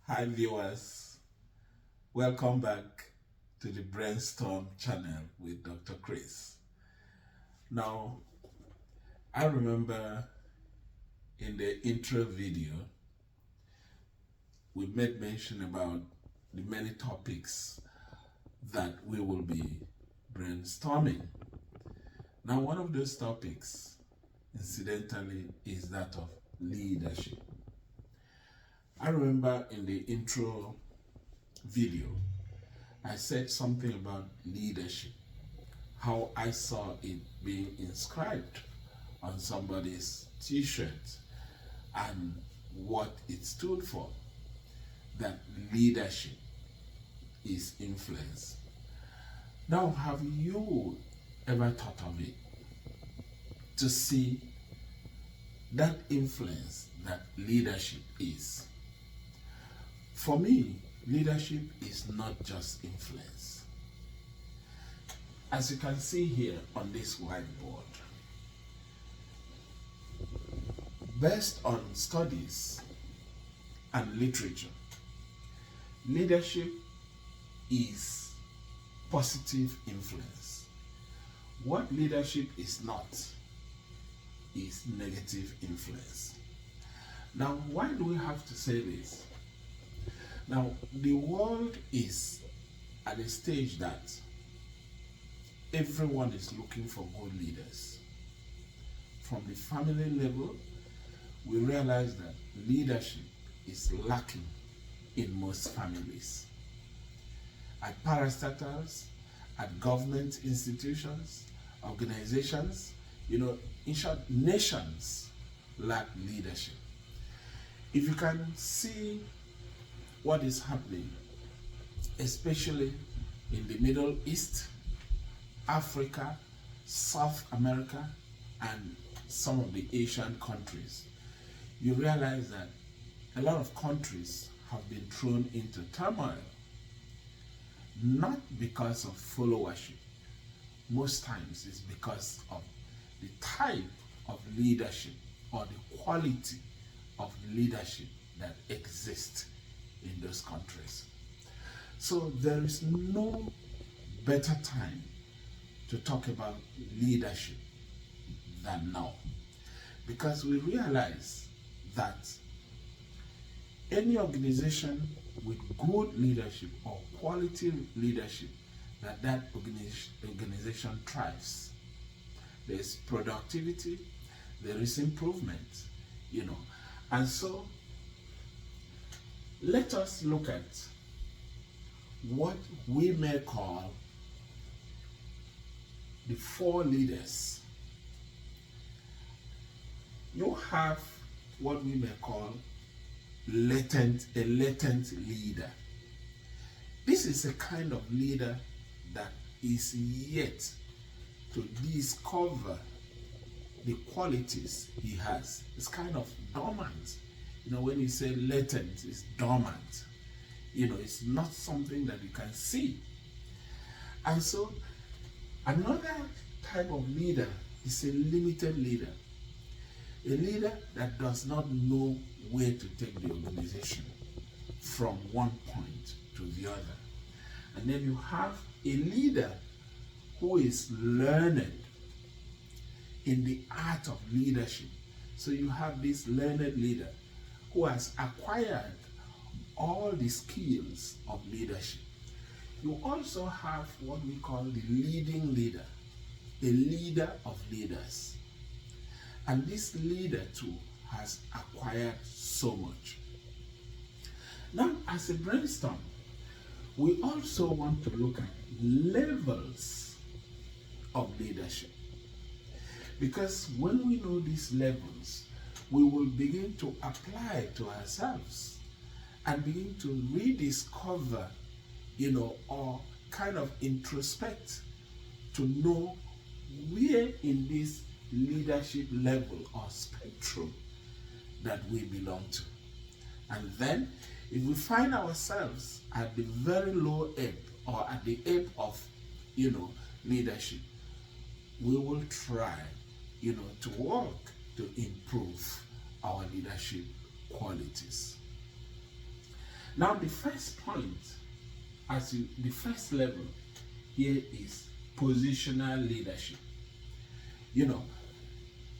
Hi viewers, welcome back to the Brainstorm channel with Dr. Chris. Now, I remember in the intro video, we made mention about the many topics that we will be brainstorming. Now, one of those topics, incidentally, is that of leadership. I remember in the intro video, I said something about leadership, how I saw it being inscribed on somebody's t-shirt and what it stood for, that leadership is influence. Now, have you ever thought of it to see that influence that leadership is? For me, leadership is not just influence. As you can see here on this whiteboard, based on studies and literature, leadership is positive influence. What leadership is not is negative influence. Now, why do we have to say this? Now, the world is at a stage that everyone is looking for good leaders. From the family level, we realize that leadership is lacking in most families. At parastatals, at government institutions, organizations, in short, nations lack leadership. If you can see what is happening, especially in the Middle East, Africa, South America, and some of the Asian countries, you realize that a lot of countries have been thrown into turmoil, not because of followership. Most times it's because of the type of leadership or the quality of leadership that exists in those countries. So there is no better time to talk about leadership than now, because we realize that any organization with good leadership or quality leadership, that organization thrives. There is productivity, there is improvement, and so let us look at what we may call the four leaders. You have what we may call a latent leader. This is a kind of leader that is yet to discover the qualities he has. It's kind of dormant. When you say latent, it's dormant. It's not something that you can see. And so another type of leader is a limited leader. A leader that does not know where to take the organization from one point to the other. And then you have a leader who is learned in the art of leadership. So you have this learned leader who has acquired all the skills of leadership. You also have what we call the leading leader, a leader of leaders. And this leader too has acquired so much. Now, as a brainstorm, we also want to look at levels of leadership. Because when we know these levels, we will begin to apply to ourselves and begin to rediscover, or kind of introspect to know where in this leadership level or spectrum that we belong to. And then, if we find ourselves at the very low ebb or at the ebb of, leadership, we will try, to work to improve our leadership qualities. Now, the first point, the first level here is positional leadership. You know,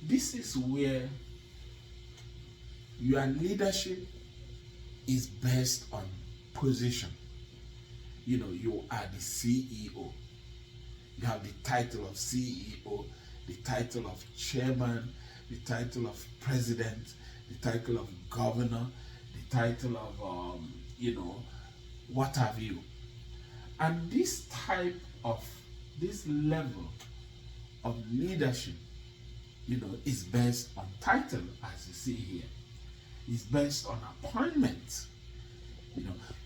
this is where your leadership is based on position. You know, you are the CEO. You have the title of CEO, the title of chairman, the title of president, the title of governor, the title of, what have you. And this level of leadership, is based on title, as you see here. It's based on appointment.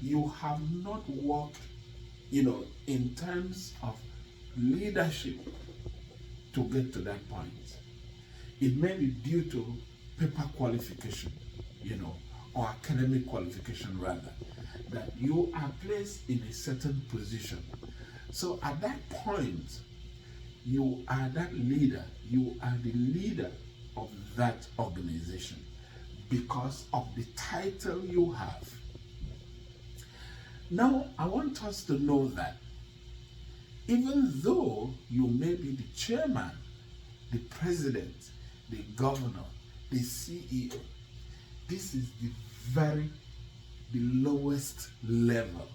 You have not worked, in terms of leadership to get to that point. It may be due to paper qualification, or academic qualification rather, that you are placed in a certain position. So at that point, you are that leader. You are the leader of that organization because of the title you have. Now, I want us to know that even though you may be the chairman, the president, the governor, the CEO, this is the lowest level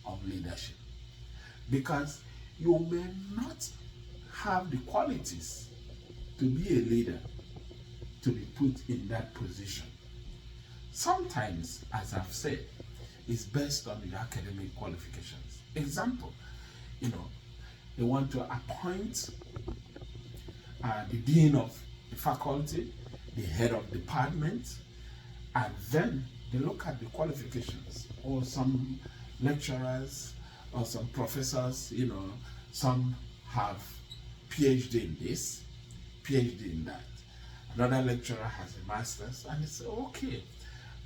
of leadership, because you may not have the qualities to be a leader, to be put in that position. Sometimes, as I've said, it's based on your academic qualifications. Example, they want to appoint the dean of the faculty, the head of department, and then they look at the qualifications. Or some lecturers or some professors, some have PhD in this, PhD in that. Another lecturer has a master's, and it's okay.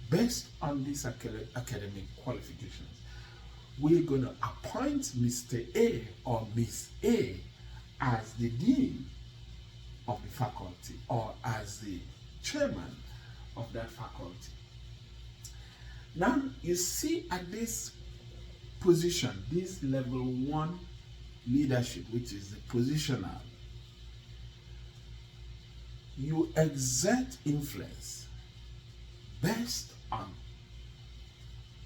Based on these academic qualifications, we're going to appoint Mr. A or Miss A as the dean of the faculty or as the chairman of that faculty. Now, you see at this position, this level 1 leadership, which is the positional, you exert influence based on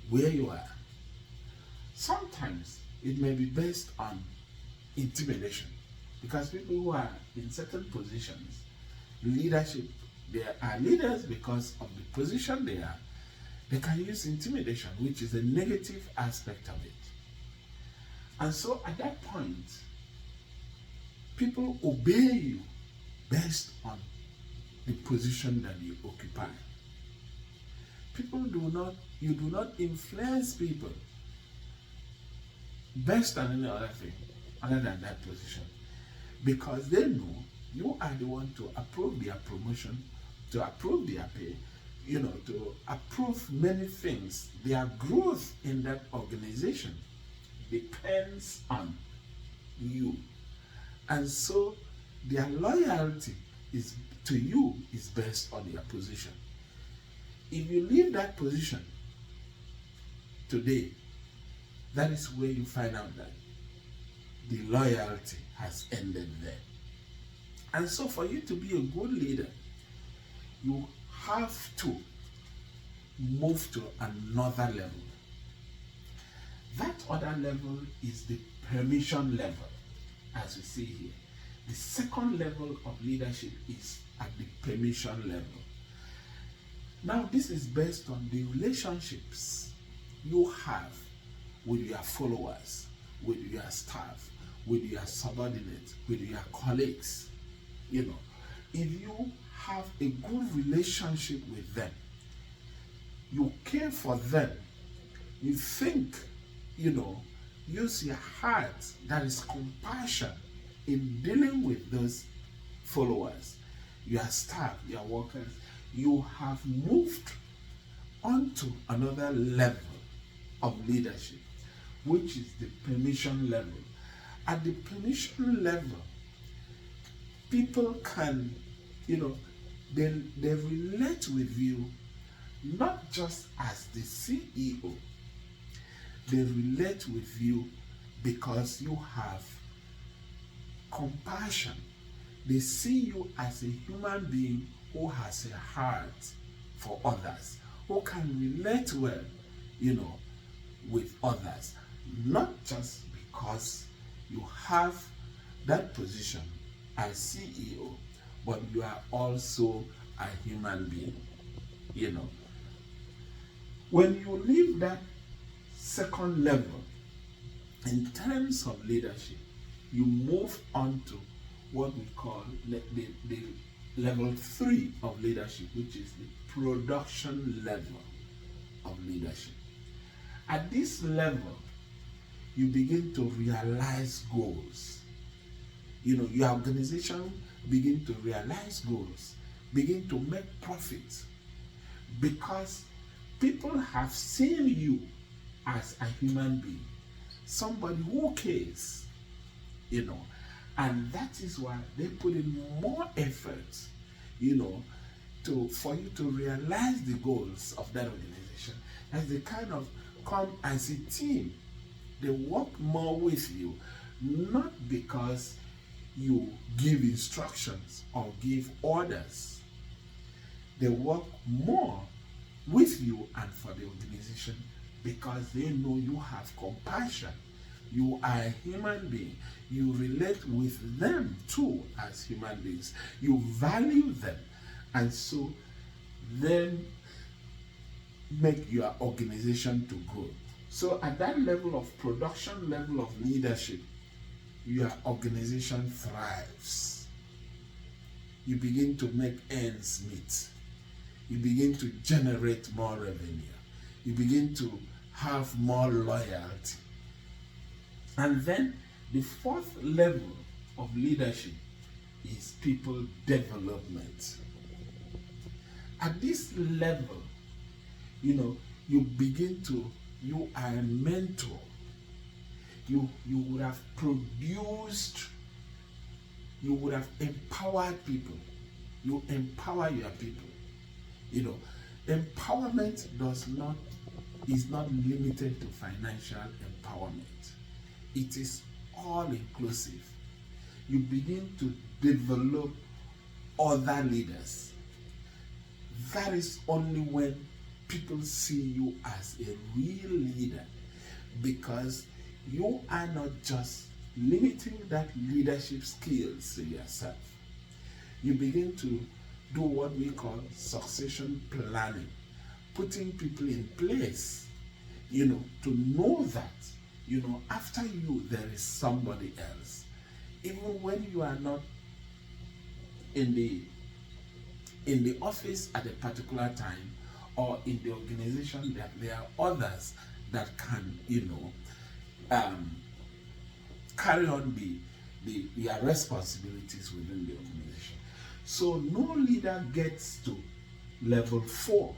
where you are. Sometimes it may be based on intimidation, because people who are in certain positions, leadership, they are leaders because of the position they are. They can use intimidation, which is a negative aspect of it. And so at that point, people obey you based on the position that you occupy. You do not influence people based on any other thing other than that position, because they know you are the one to approve their promotion, to approve their pay, to approve many things. Their growth in that organization depends on you. And so their loyalty to you is based on your position. If you leave that position today, that is where you find out that the loyalty has ended there. And so for you to be a good leader, you have to move to another level. That other level is the permission level, as we see here. The second level of leadership is at the permission level. Now, this is based on the relationships you have with your followers, with your staff, with your subordinates, with your colleagues. If you have a good relationship with them, you care for them, you think, use your heart, that is compassion in dealing with those followers, your staff, your workers, you have moved on to another level of leadership, which is the permission level. At the permission level, people can, they relate with you not just as the CEO, they relate with you because you have compassion. They see you as a human being who has a heart for others, who can relate well, with others. Not just because you have that position as CEO, but you are also a human being. When you leave that second level, in terms of leadership, you move on to what we call the level 3 of leadership, which is the production level of leadership. At this level, you begin to realize goals. Your organization begin to realize goals, begin to make profits, because people have seen you as a human being, somebody who cares, and that is why they put in more effort, for you to realize the goals of that organization. As they kind of come as a team, they work more with you, not because you give instructions or give orders. They work more with you and for the organization because they know you have compassion. You are a human being. You relate with them too as human beings. You value them. And so then make your organization to grow. So at that level of production, level of leadership, your organization thrives. You begin to make ends meet. You begin to generate more revenue. You begin to have more loyalty. And then the fourth level of leadership is people development. At this level, you are a mentor. You would have produced, you would have empowered people. You empower your people. Empowerment is not limited to financial empowerment. It is all inclusive. You begin to develop other leaders. That is only when people see you as a real leader, because you are not just limiting that leadership skills to yourself. You begin to do what we call succession planning, putting people in place, to know that, after you, there is somebody else. Even when you are not in the office at a particular time or in the organization, that there are others that can, carry on their responsibilities within the organization. So no leader gets to level 4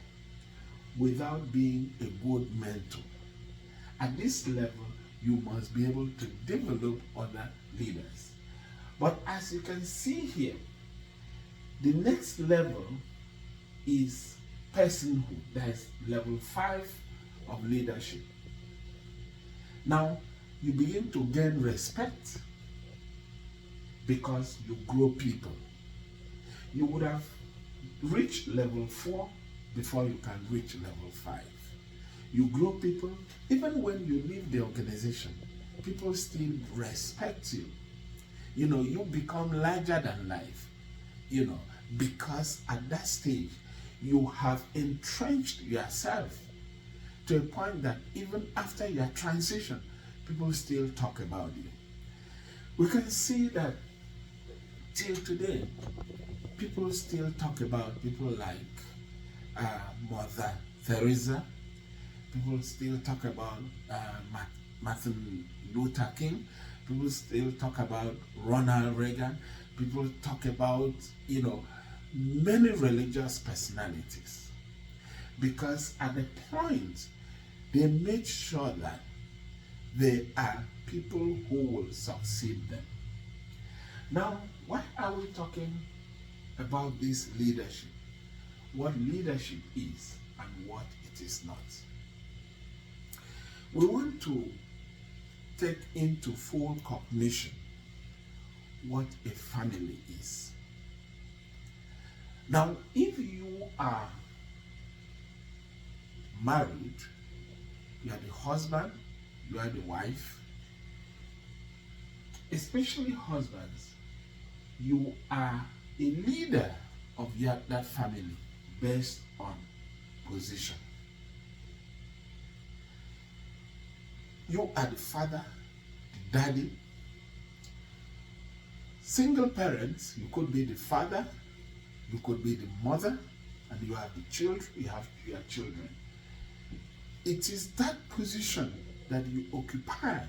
without being a good mentor. At this level, you must be able to develop other leaders. But as you can see here, the next level is personhood. That is level 5 of leadership. Now, you begin to gain respect because you grow people. You would have reached level 4 before you can reach level 5. You grow people. Even when you leave the organization, people still respect you. You become larger than life, because at that stage, you have entrenched yourself to a point that even after your transition, people still talk about you. We can see that till today, people still talk about people like Mother Teresa. People still talk about Martin Luther King. People still talk about Ronald Reagan. People talk about, many religious personalities. Because at the point, they made sure that they are people who will succeed them. Now, why are we talking about this leadership? What leadership is and what it is not. We want to take into full cognition what a family is. Now, if you are married, you are the husband, you are the wife, especially husbands, you are a leader of that family based on position. You are the father, the daddy. Single parents, you could be the father, you could be the mother, and you have the children, you have your children. It is that position that you occupy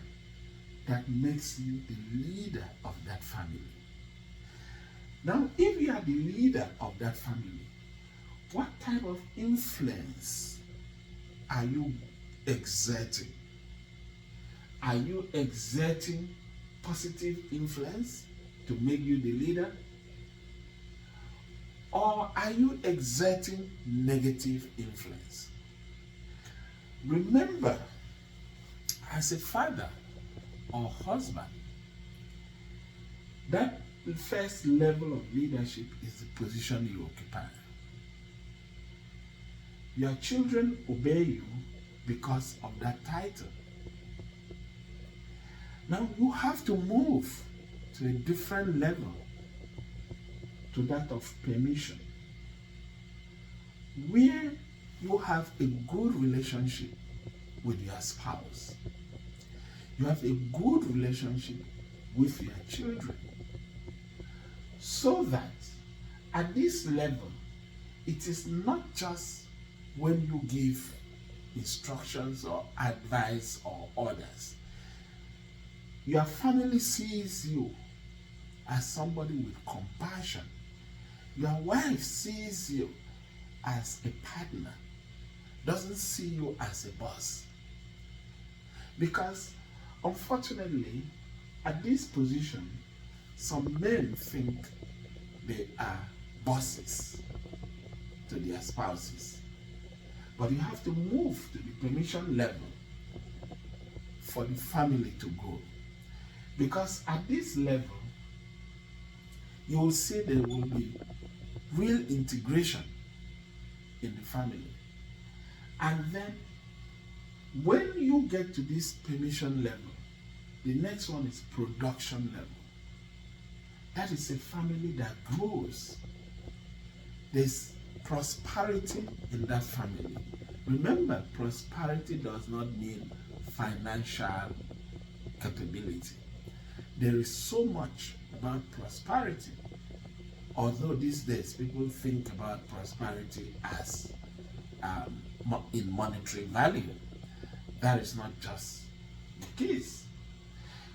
that makes you the leader of that family. Now, if you are the leader of that family, what type of influence are you exerting? Are you exerting positive influence to make you the leader? Or are you exerting negative influence? Remember, as a father or husband, that first level of leadership is the position you occupy. Your children obey you because of that title. Now you have to move to a different level, to that of permission, where you have a good relationship with your spouse. You have a good relationship with your children. So that at this level, it is not just when you give instructions or advice or orders. Your family sees you as somebody with compassion. Your wife sees you as a partner, doesn't see you as a boss. Because unfortunately, at this position, some men think they are bosses to their spouses. But you have to move to the permission level for the family to grow. Because at this level, you will see there will be real integration in the family. And then, when you get to this permission level, the next one is production level. That is a family that grows. There's prosperity in that family. Remember, prosperity does not mean financial capability. There is so much about prosperity. Although these days people think about prosperity as in monetary value, that is not just the case.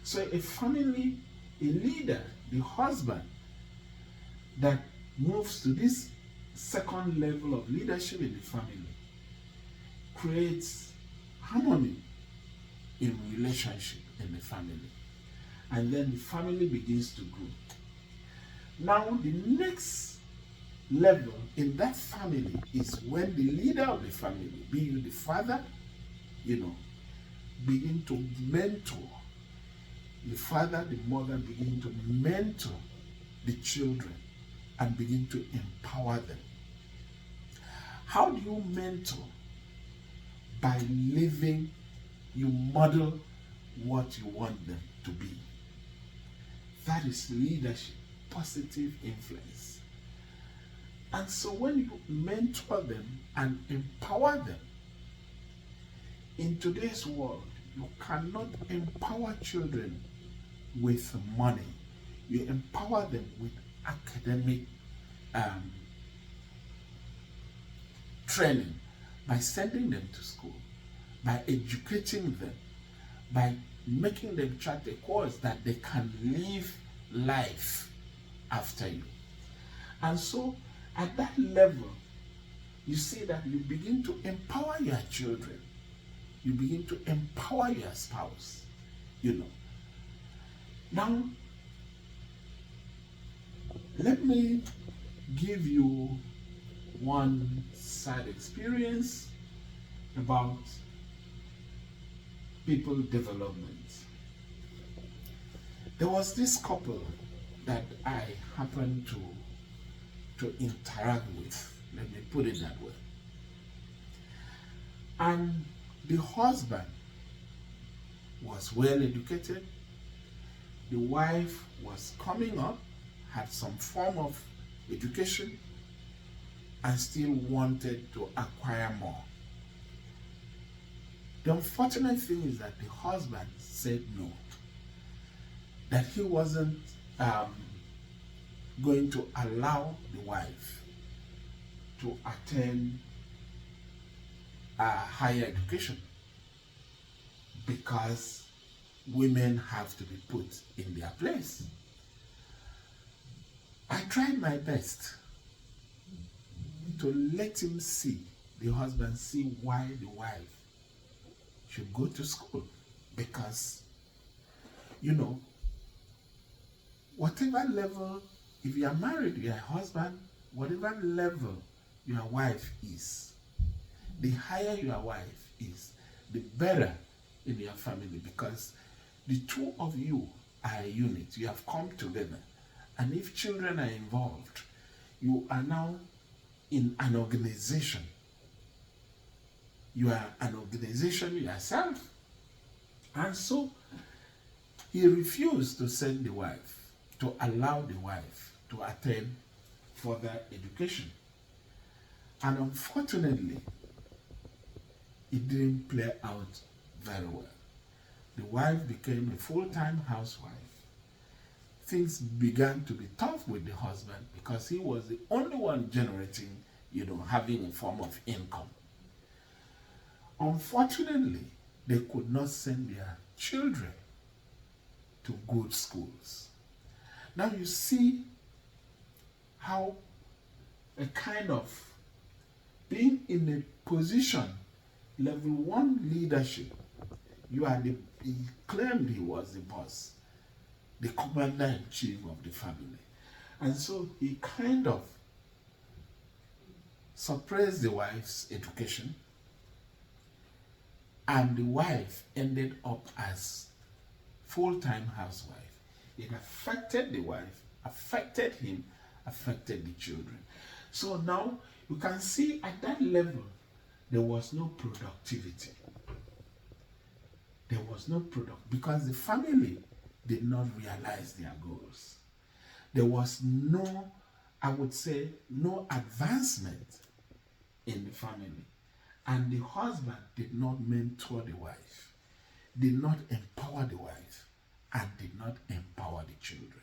So a family, a leader, the husband that moves to this second level of leadership in the family creates harmony in relationship in the family. And then the family begins to grow. Now, the next level in that family is when the leader of the family, be you the father, begin to mentor. The father, the mother begin to mentor the children and begin to empower them. How do you mentor? By living, you model what you want them to be. That is leadership, positive influence. And so when you mentor them and empower them, in today's world, you cannot empower children with money. You empower them with academic training, by sending them to school, by educating them, by making them chart a course that they can live life after you. And so at that level, you see that you begin to empower your children. You begin to empower your spouse, Now, let me give you one sad experience about people development. There was this couple that I happened to interact with, let me put it that way. And the husband was well educated, the wife was coming up, had some form of education, and still wanted to acquire more. The unfortunate thing is that the husband said no, that he wasn't going to allow the wife to attend a higher education because women have to be put in their place. I tried my best to let him see, the husband see, why the wife should go to school. Because, whatever level, if you are married, your husband, whatever level your wife is, the higher your wife is, the better in your family, because the two of you are a unit. You have come together. And if children are involved, you are now in an organization. You are an organization yourself. And so he refused to send the wife, to allow the wife to attend further education. And unfortunately, it didn't play out very well. The wife became a full-time housewife. Things began to be tough with the husband because he was the only one generating, having a form of income. Unfortunately, they could not send their children to good schools. Now you see how a kind of being in a position, level 1 leadership, he claimed he was the boss, the commander-in-chief of the family. And so he kind of suppressed the wife's education, and the wife ended up as full-time housewife. It affected the wife, affected him, affected the children. So now you can see at that level, there was no productivity. There was no product because the family did not realize their goals. There was no, I would say, no advancement in the family. And the husband did not mentor the wife, did not empower the wife, and did not empower the children.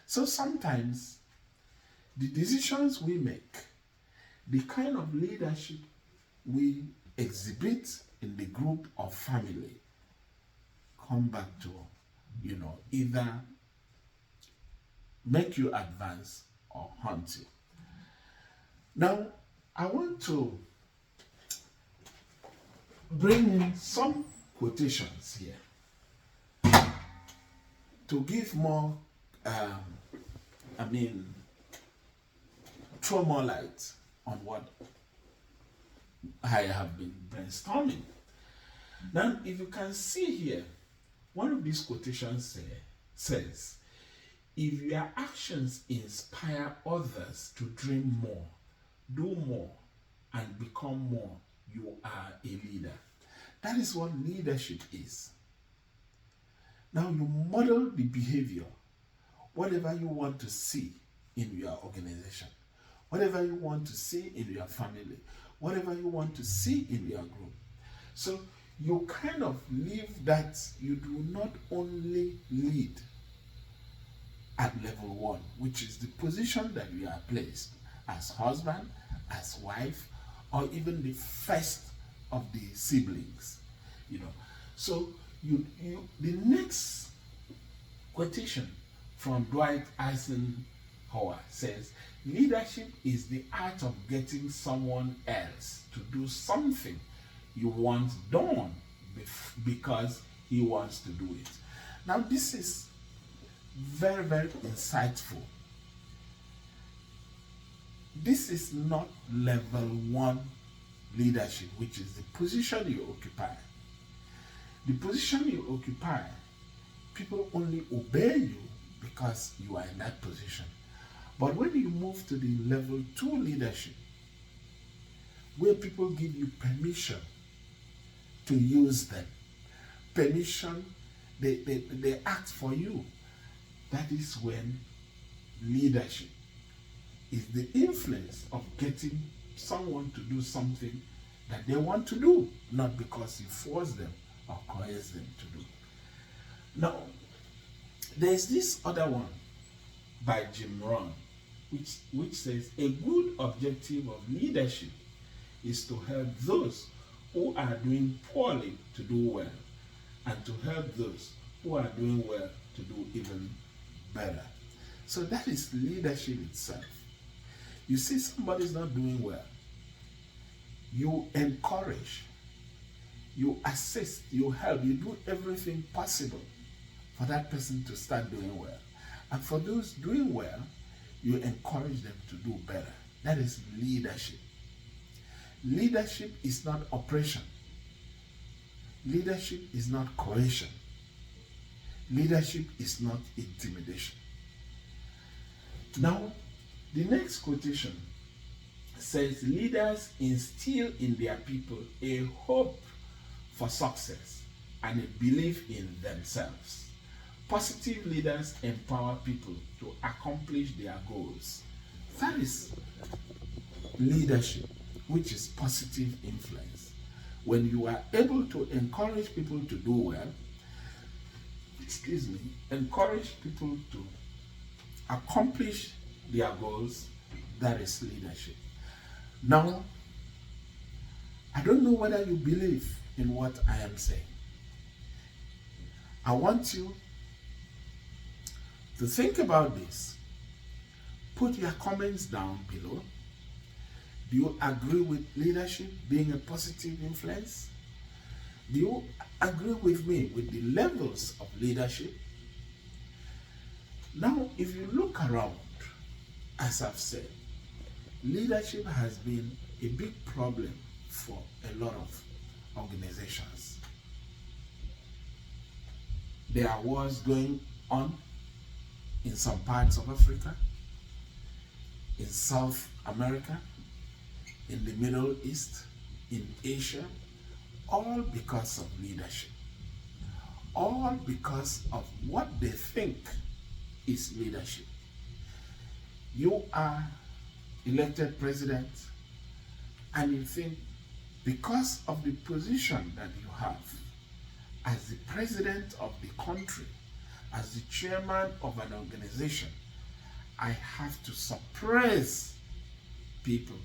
So sometimes the decisions we make, the kind of leadership we exhibit in the group or family, come back to, either make you advance or haunt you. Now, I want to bring in some quotations here to give more, throw more light on what I have been brainstorming. Now, if you can see here, one of these quotations says, if your actions inspire others to dream more, do more, and become more, you are a leader. That is what leadership is. Now you model the behavior, whatever you want to see in your organization, whatever you want to see in your family, whatever you want to see in your group. So you kind of live that you do not only lead at level 1, which is the position that you are placed as husband, as wife, or even the first of the siblings, So the next quotation from Dwight Eisenhower says, leadership is the art of getting someone else to do something you want done because he wants to do it. Now this is very, very insightful. this is not level 1 leadership, which is the position you occupy. The position you occupy, people only obey you because you are in that position. But when you move to the level 2 leadership, where people give you permission to use them, permission, they act for you, that is when leadership is the influence of getting someone to do something that they want to do, not because you force them or coerce them to do. Now, there's this other one by Jim Rohn, which says a good objective of leadership is to help those who are doing poorly to do well, and to help those who are doing well to do even better. So that is leadership itself. You see somebody's not doing well, you encourage, you assist, you help, you do everything possible for that person to start doing well. And for those doing well, you encourage them to do better. That is leadership. Leadership is not oppression. Leadership is not coercion. Leadership is not intimidation. Now, the next quotation says, leaders instill in their people a hope for success and a belief in themselves. Positive leaders empower people to accomplish their goals. That is leadership, which is positive influence. When you are able to encourage people to do well, encourage people to accomplish their goals, that is leadership. Now, I don't know whether you believe in what I am saying. I want you to think about this. Put your comments down below. Do you agree with leadership being a positive influence? Do you agree with me with the levels of leadership? Now, if you look around, as I've said, leadership has been a big problem for a lot of organizations. There are wars going on in some parts of Africa, in South America, in the Middle East, in Asia, all because of leadership. All because of what they think is leadership. You are elected president and you think because of the position that you have as the president of the country, as the chairman of an organization, I have to suppress people.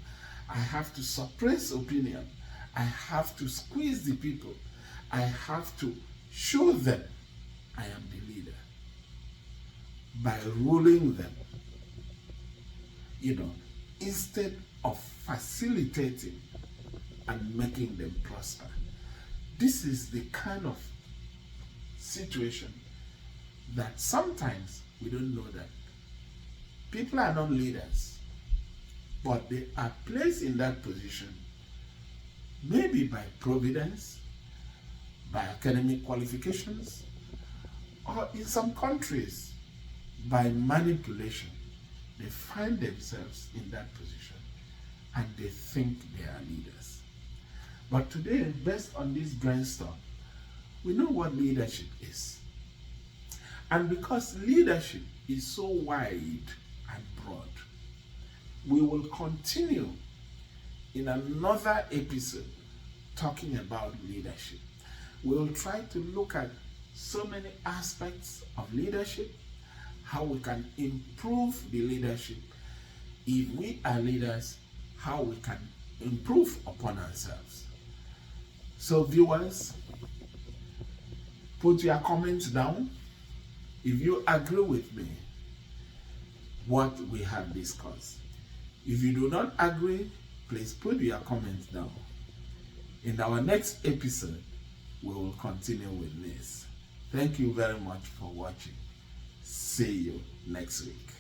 I have to suppress opinion. I have to squeeze the people. I have to show them I am the leader by ruling them, instead of facilitating and making them prosper. This is the kind of situation that sometimes we don't know that people are not leaders, but they are placed in that position maybe by providence, by academic qualifications, or in some countries by manipulation. They find themselves in that position and they think they are leaders. But today, based on this brainstorm, we know what leadership is. And because leadership is so wide and broad, we will continue in another episode talking about leadership. We'll try to look at so many aspects of leadership, how we can improve the leadership. If we are leaders, how we can improve upon ourselves. So viewers, put your comments down if you agree with me what we have discussed. If you do not agree, please put your comments down. In our next episode, we will continue with this. Thank you very much for watching. See you next week.